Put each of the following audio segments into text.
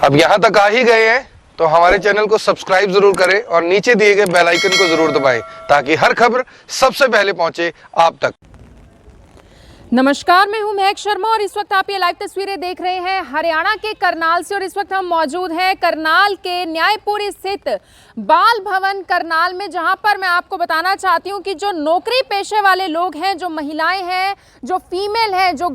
अब यहाँ तक आ ही गए हैं तो हमारे चैनल को सब्सक्राइब जरूर करें और नीचे दिए गए बेल आइकन को जरूर दबाएं ताकि हर खबर सबसे पहले पहुंचे आप तक। नमस्कार, मैं हूं महक शर्मा और इस वक्त आप ये लाइव तस्वीरें देख रहे हैं हरियाणा के करनाल से। और इस वक्त हम मौजूद हैं करनाल के न्यायपुरी स्थित बाल भवन करनाल में, जहां पर मैं आपको बताना चाहती हूं कि जो नौकरी पेशे वाले लोग हैं, जो महिलाएं हैं, जो फीमेल हैं, जो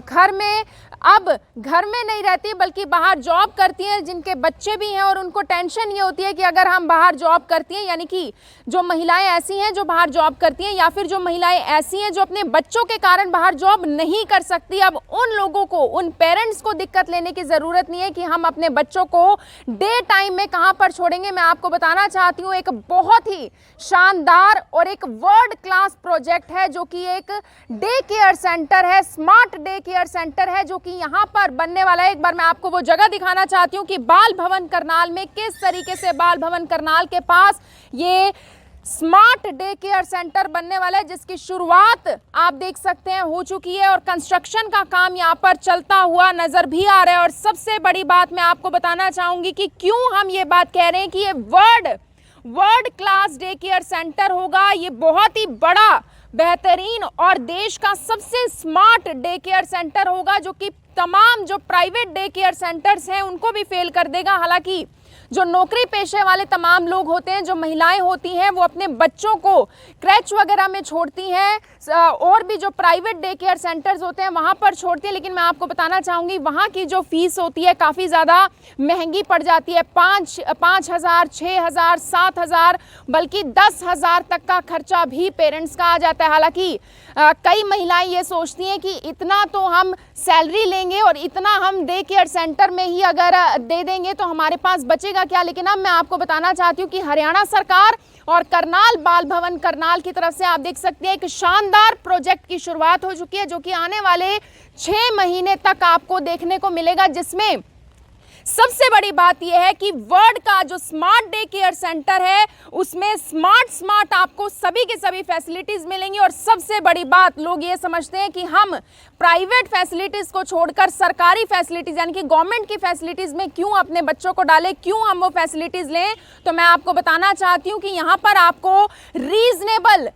अब घर में नहीं रहती बल्कि बाहर जॉब करती हैं, जिनके बच्चे भी हैं और उनको टेंशन ये होती है कि अगर हम बाहर जॉब करती हैं, यानी कि जो महिलाएं ऐसी हैं जो बाहर जॉब करती हैं या फिर जो महिलाएं ऐसी हैं जो अपने बच्चों के कारण बाहर जॉब नहीं कर सकती, अब उन लोगों को, उन पेरेंट्स को दिक्कत लेने की ज़रूरत नहीं है कि हम अपने बच्चों को डे टाइम में कहाँ पर छोड़ेंगे। मैं आपको बताना चाहती हूँ एक बहुत ही शानदार और एक वर्ल्ड क्लास प्रोजेक्ट है जो कि एक डे केयर सेंटर है, स्मार्ट डे केयर सेंटर है जो कि यहाँ पर बनने वाला है। एक बार मैं आपको वो जगह दिखाना चाहती हूँ कि बाल भवन करनाल में किस तरीके से बाल भवन करनाल के पास ये स्मार्ट डे केयर सेंटर बनने वाला है, जिसकी शुरुआत आप देख सकते हैं हो चुकी है और कंस्ट्रक्शन का काम यहाँ पर चलता हुआ नजर भी आ रहा है। और सबसे बड़ी बात मैं आपको बताना चाहूंगी कि क्यों हम ये बात कह रहे हैं कि ये world class day care centre होगा। ये बहुत ही बड़ा, बेहतरीन और देश का सबसे स्मार्ट डे केयर सेंटर होगा जो कि तमाम जो प्राइवेट डे केयर सेंटर्स हैं उनको भी फेल कर देगा। हालांकि जो नौकरी पेशे वाले तमाम लोग होते हैं, जो महिलाएं होती हैं, वो अपने बच्चों को क्रैच वगैरह में छोड़ती हैं और भी जो प्राइवेट डे केयर सेंटर्स होते हैं वहाँ पर छोड़ती है। लेकिन मैं आपको बताना चाहूँगी वहाँ की जो फीस होती है काफ़ी ज़्यादा महंगी पड़ जाती है। 5,000, 6,000, 7,000 बल्कि 10,000 तक का खर्चा भी पेरेंट्स का आ जाता है। हालांकि कई महिलाएं ये सोचती हैं कि इतना तो हम सैलरी लेंगे और इतना हम डे केयर सेंटर में ही अगर दे देंगे तो हमारे पास बचेगा क्या। लेकिन अब मैं आपको बताना चाहती हूँ कि हरियाणा सरकार और करनाल बाल भवन करनाल की तरफ से आप देख सकते हैं एक शानदार प्रोजेक्ट की शुरुआत हो चुकी है जो कि आने वाले 6 महीने तक आपको देखने को मिलेगा, जिसमें सबसे बड़ी बात यह है कि वर्ल्ड का जो स्मार्ट डे केयर सेंटर है उसमें स्मार्ट आपको सभी के सभी फैसिलिटीज मिलेंगी। और सबसे बड़ी बात, लोग ये समझते हैं कि हम प्राइवेट फैसिलिटीज को छोड़कर सरकारी फैसिलिटीज यानी कि गवर्नमेंट की फैसिलिटीज में क्यों अपने बच्चों को डालें, क्यों हम वो फैसिलिटीज लें। तो मैं आपको बताना चाहती हूँ कि यहाँ पर आपको रीजनेबल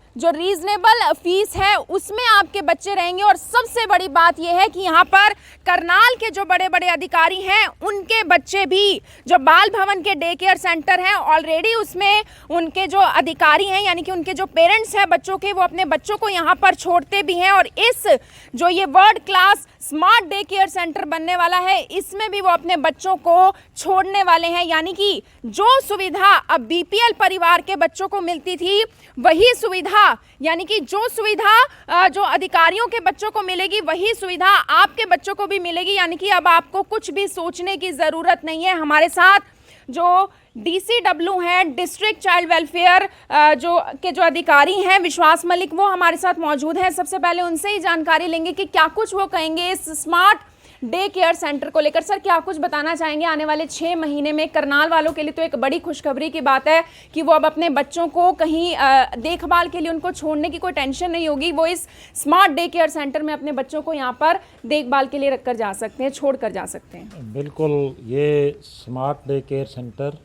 फीस है उसमें आपके बच्चे रहेंगे। और सबसे बड़ी बात यह है कि यहाँ पर करनाल के जो बड़े बड़े अधिकारी हैं उनके बच्चे भी, जो बाल भवन के डे केयर सेंटर हैं ऑलरेडी, उसमें उनके जो अधिकारी हैं यानी कि उनके जो पेरेंट्स हैं बच्चों के, वो अपने बच्चों को यहाँ पर छोड़ते भी हैं। और इस जो ये world class smart day care centre बनने वाला है इसमें भी वो अपने बच्चों को छोड़ने वाले हैं। यानी कि जो सुविधा अब बीपीएल परिवार के बच्चों को मिलती थी वही सुविधा, यानी कि जो सुविधा जो अधिकारियों के बच्चों को मिलेगी वही सुविधा आपके बच्चों को भी मिलेगी। यानी कि अब आपको कुछ भी सोचने की ज़रूरत नहीं है। हमारे साथ जो DCW हैं, डिस्ट्रिक्ट चाइल्ड वेलफेयर जो अधिकारी हैं, विश्वास मलिक, वो हमारे साथ मौजूद हैं। सबसे पहले उनसे ही जानकारी लेंगे कि क्या कुछ वो कहेंगे इस स्मार्ट डे केयर सेंटर को लेकर। सर, क्या कुछ बताना चाहेंगे आने वाले 6 महीने में? करनाल वालों के लिए तो एक बड़ी खुशखबरी की बात है कि वो अब अपने बच्चों को कहीं देखभाल के लिए उनको छोड़ने की कोई टेंशन नहीं होगी। वो इस स्मार्ट डे केयर सेंटर में अपने बच्चों को यहाँ पर देखभाल के लिए रखकर जा सकते हैं, छोड़ कर जा सकते हैं। बिल्कुल, ये स्मार्ट डे केयर सेंटर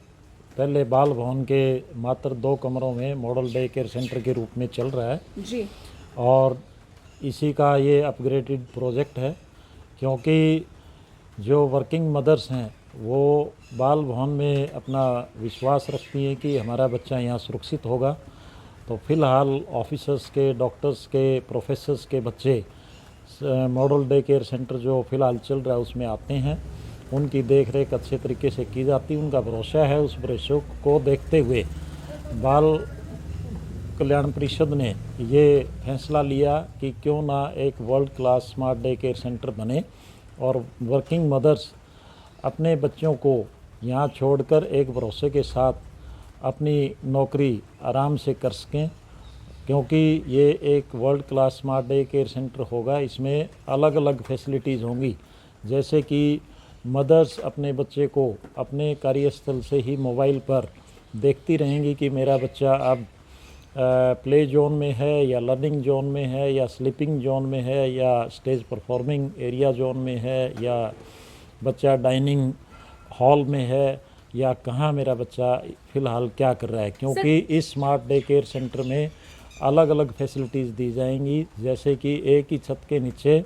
पहले बाल भवन के मात्र 2 कमरों में मॉडल डे केयर सेंटर के रूप में चल रहा है जी, और इसी का ये अपग्रेडेड प्रोजेक्ट है, क्योंकि जो वर्किंग मदर्स हैं वो बाल भवन में अपना विश्वास रखती हैं कि हमारा बच्चा यहाँ सुरक्षित होगा। तो फिलहाल ऑफिसर्स के, डॉक्टर्स के, प्रोफेसर्स के बच्चे मॉडल डे केयर सेंटर जो फ़िलहाल चल रहा है उसमें आते हैं, उनकी देख रेख अच्छे तरीके से की जाती है। उनका भरोसा है, उस भरोसे को देखते हुए बाल कल्याण परिषद ने ये फैसला लिया कि क्यों ना एक world class smart day care centre बने और वर्किंग मदर्स अपने बच्चों को यहाँ छोड़कर एक भरोसे के साथ अपनी नौकरी आराम से कर सकें, क्योंकि ये एक world class smart day care centre होगा। इसमें अलग अलग फैसिलिटीज़ होंगी, जैसे कि मदर्स अपने बच्चे को अपने कार्यस्थल से ही मोबाइल पर देखती रहेंगी कि मेरा बच्चा अब प्ले जोन में है या लर्निंग जोन में है या स्लीपिंग जोन में है या स्टेज परफॉर्मिंग एरिया जोन में है या बच्चा डाइनिंग हॉल में है या कहाँ मेरा बच्चा फ़िलहाल क्या कर रहा है, क्योंकि इस स्मार्ट डे केयर सेंटर में अलग अलग फैसिलिटीज़ दी जाएंगी। जैसे कि एक ही छत के नीचे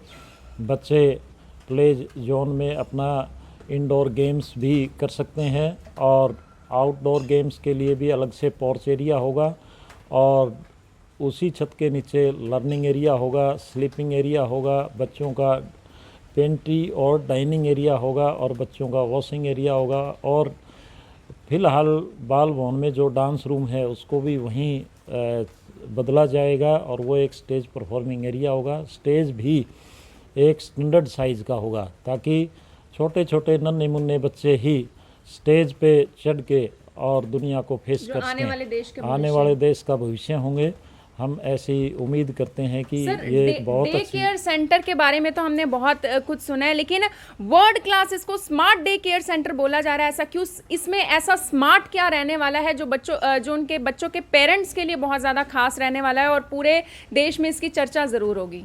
बच्चे प्ले जोन में अपना इंडोर गेम्स भी कर सकते हैं और आउटडोर गेम्स के लिए भी अलग से पोर्च एरिया होगा, और उसी छत के नीचे लर्निंग एरिया होगा, स्लीपिंग एरिया होगा, बच्चों का पेंट्री और डाइनिंग एरिया होगा और बच्चों का वॉशिंग एरिया होगा। और फ़िलहाल बाल भवन में जो डांस रूम है उसको भी वहीं बदला जाएगा और वो एक स्टेज परफॉर्मिंग एरिया होगा। स्टेज भी एक स्टैंडर्ड साइज़ का होगा ताकि छोटे छोटे नन्हे मुन्ने बच्चे ही स्टेज पे चढ़ के और दुनिया को फेस कर आने वाले देश के सकें। आने वाले देश का भविष्य होंगे। हम ऐसी उम्मीद करते हैं कि ये एक बहुत डे केयर सेंटर के बारे में तो हमने बहुत कुछ सुना है, लेकिन वर्ल्ड क्लास इसको स्मार्ट डे केयर सेंटर बोला जा रहा है। ऐसा क्यों? इसमें ऐसा स्मार्ट क्या रहने वाला है जो उनके बच्चों के पेरेंट्स के लिए बहुत ज़्यादा खास रहने वाला है और पूरे देश में इसकी चर्चा ज़रूर होगी?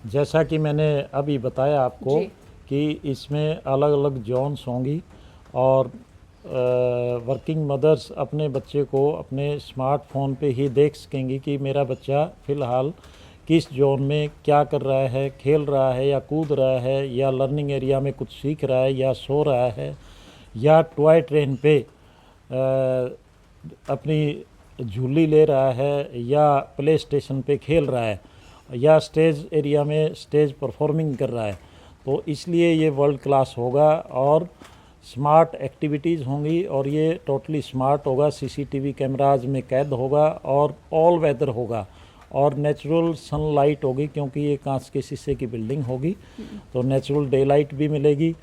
जैसा कि मैंने अभी बताया आपको कि इसमें अलग अलग जोन्स होंगी और वर्किंग मदर्स अपने बच्चे को अपने स्मार्टफोन पे ही देख सकेंगी कि मेरा बच्चा फ़िलहाल किस जोन में क्या कर रहा है, खेल रहा है या कूद रहा है या लर्निंग एरिया में कुछ सीख रहा है या सो रहा है या टॉय ट्रेन पे अपनी झूली ले रहा है या प्ले स्टेशन पे खेल रहा है या स्टेज एरिया में स्टेज परफॉर्मिंग कर रहा है। तो इसलिए ये वर्ल्ड क्लास होगा और स्मार्ट एक्टिविटीज़ होंगी और ये टोटली स्मार्ट होगा। सीसीटीवी कैमराज में कैद होगा और ऑल वेदर होगा और नेचुरल सनलाइट होगी, क्योंकि ये कांच के शीशे की बिल्डिंग होगी तो नेचुरल डे लाइट भी मिलेगी।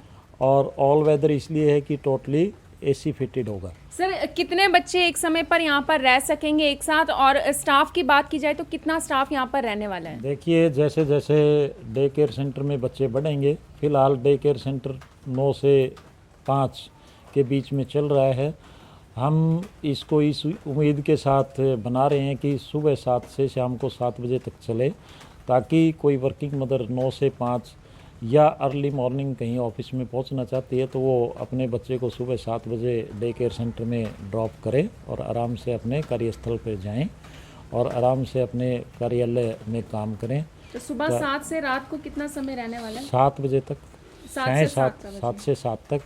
और ऑल वेदर इसलिए है कि टोटली एसी फिटेड होगा। सर, कितने बच्चे एक समय पर यहाँ पर रह सकेंगे एक साथ, और स्टाफ की बात की जाए तो कितना स्टाफ यहाँ पर रहने वाला है? देखिए, जैसे जैसे डे केयर सेंटर में बच्चे बढ़ेंगे, फ़िलहाल डे केयर सेंटर 9 से 5 के बीच में चल रहा है। हम इसको इस उम्मीद के साथ बना रहे हैं कि सुबह 7 से शाम को 7 बजे तक चले, ताकि कोई वर्किंग मदर 9 से 5 या अर्ली मॉर्निंग कहीं ऑफिस में पहुंचना चाहती है तो वो अपने बच्चे को सुबह 7 बजे डे केयर सेंटर में ड्रॉप करें और आराम से अपने कार्यस्थल पर जाएं और आराम से अपने कार्यालय में काम करें। तो सुबह 7 से रात को कितना समय रहने वाला है? 7 बजे तक, 7 से 7 तक।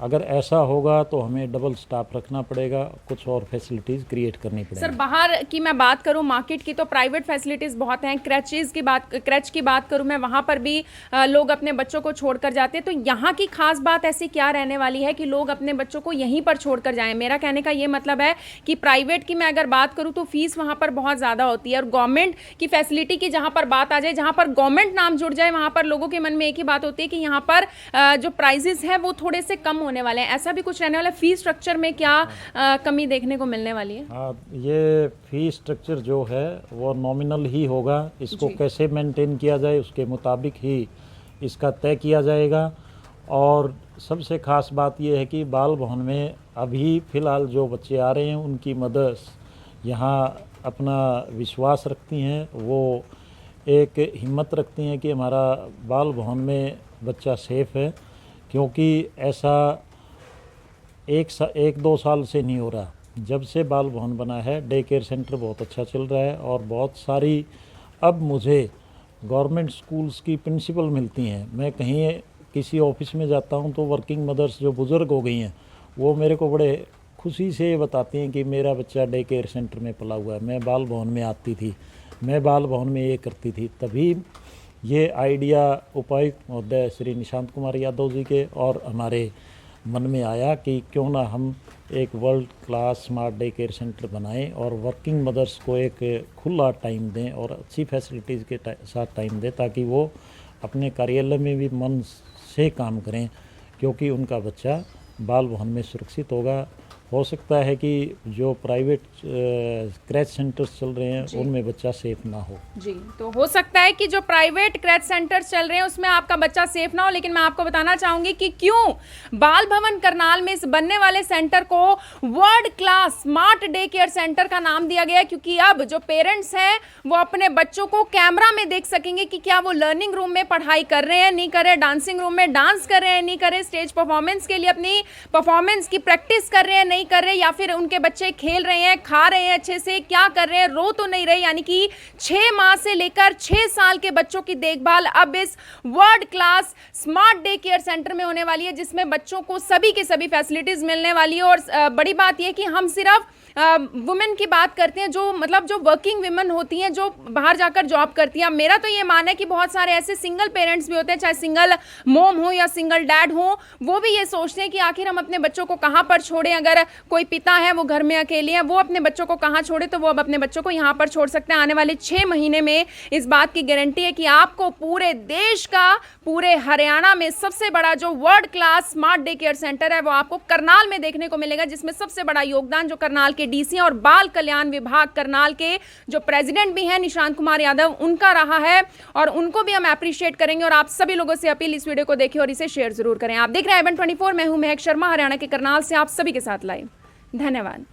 अगर ऐसा होगा तो हमें डबल स्टाफ रखना पड़ेगा, कुछ और फैसिलिटीज़ क्रिएट करनी पड़ेगी। सर, बाहर की मैं बात करूं, मार्केट की, तो प्राइवेट फैसिलिटीज़ बहुत हैं। क्रच की बात करूं मैं, वहां पर भी लोग अपने बच्चों को छोड़कर जाते हैं। तो यहाँ की खास बात ऐसी क्या रहने वाली है कि लोग अपने बच्चों को यहीं पर छोड़कर जाएं? मेरा कहने का ये मतलब है कि प्राइवेट की मैं अगर बात करूँ तो फीस वहाँ पर बहुत ज़्यादा होती है, और गवर्नमेंट की फैसिलिटी की जहाँ पर बात आ जाए, जहाँ पर गवर्नमेंट नाम जुड़ जाए, वहाँ पर लोगों के मन में एक ही बात होती है कि यहाँ पर जो प्राइजेस है वो थोड़े से कम होने वाले हैं। ऐसा भी कुछ रहने वाला है? फी स्ट्रक्चर में क्या कमी देखने को मिलने वाली है? हाँ, ये फी स्ट्रक्चर जो है वो नॉमिनल ही होगा। इसको कैसे मेंटेन किया जाए उसके मुताबिक ही इसका तय किया जाएगा। और सबसे ख़ास बात ये है कि बाल भवन में अभी फ़िलहाल जो बच्चे आ रहे हैं उनकी मदर्स यहाँ अपना विश्वास रखती हैं, वो एक हिम्मत रखती हैं कि हमारा बाल भवन में बच्चा सेफ़ है, क्योंकि ऐसा 1-2 साल से नहीं हो रहा। जब से बाल भवन बना है डे केयर सेंटर बहुत अच्छा चल रहा है और बहुत सारी अब मुझे गवर्नमेंट स्कूल्स की प्रिंसिपल मिलती हैं। मैं कहीं किसी ऑफिस में जाता हूं तो वर्किंग मदर्स जो बुज़ुर्ग हो गई हैं वो मेरे को बड़े खुशी से बताती हैं कि मेरा बच्चा डे केयर सेंटर में पला हुआ है, मैं बाल भवन में आती थी, मैं बाल भवन में ये करती थी। तभी ये आइडिया उपायुक्त महोदय श्री निशांत कुमार यादव जी के और हमारे मन में आया कि क्यों ना हम एक world class smart day care centre बनाएं और वर्किंग मदर्स को एक खुला टाइम दें और अच्छी फैसिलिटीज़ के साथ टाइम दें, ताकि वो अपने कार्यालय में भी मन से काम करें, क्योंकि उनका बच्चा बाल भवन में सुरक्षित होगा हो सकता है कि जो प्राइवेट क्रैच सेंटर्स चल रहे हैं उनमें बच्चा सेफ ना हो। जी, तो हो सकता है कि जो प्राइवेट क्रैच सेंटर्स चल रहे हैं उसमें आपका बच्चा सेफ ना हो, लेकिन मैं आपको बताना चाहूंगी कि क्यों बाल भवन करनाल में इस बनने वाले सेंटर को world class smart day care centre का नाम दिया गया है। क्योंकि अब जो पेरेंट्स हैं वो अपने बच्चों को कैमरा में देख सकेंगे कि क्या वो लर्निंग रूम में पढ़ाई कर रहे हैं, नहीं कर रहे, डांसिंग रूम में डांस कर रहे हैं, नहीं कर रहे, स्टेज परफॉर्मेंस के लिए अपनी परफॉर्मेंस की प्रैक्टिस कर रहे हैं, नहीं कर रहे, या फिर उनके बच्चे खेल रहे हैं, खा रहे हैं अच्छे से, क्या कर रहे हैं, रो तो नहीं रहे। यानी कि 6 माह से लेकर 6 साल के बच्चों की देखभाल अब इस world class smart day care centre में होने वाली है, जिसमें बच्चों को सभी की सभी फैसिलिटीज मिलने वाली है। और बड़ी बात यह कि हम सिर्फ वुमेन की बात करते हैं, जो मतलब जो वर्किंग विमेन होती हैं, जो बाहर जाकर जॉब करती हैं। मेरा तो ये मानना है कि बहुत सारे ऐसे सिंगल पेरेंट्स भी होते हैं, चाहे सिंगल मॉम हो या सिंगल डैड हो, वो भी ये सोचते हैं कि आखिर हम अपने बच्चों को कहाँ पर छोड़ें। अगर कोई पिता है वो घर में अकेले हैं, वो अपने बच्चों को कहाँ छोड़े, तो वो अब अपने बच्चों को यहाँ पर छोड़ सकते हैं। आने वाले 6 महीने में इस बात की गारंटी है कि आपको पूरे देश का, पूरे हरियाणा में सबसे बड़ा जो world class smart day care centre है वो आपको करनाल में देखने को मिलेगा, जिसमें सबसे बड़ा योगदान जो करनाल के डीसी और बाल कल्याण विभाग करनाल के जो प्रेसिडेंट भी हैं निशांत कुमार यादव, उनका रहा है, और उनको भी हम अप्रिशिएट करेंगे। और आप सभी लोगों से अपील, इस वीडियो को देखें और इसे शेयर जरूर करें। आप देख रहे हैं IBN24, मैं हूं महक शर्मा, हरियाणा के करनाल से आप सभी के साथ लाइव। धन्यवाद।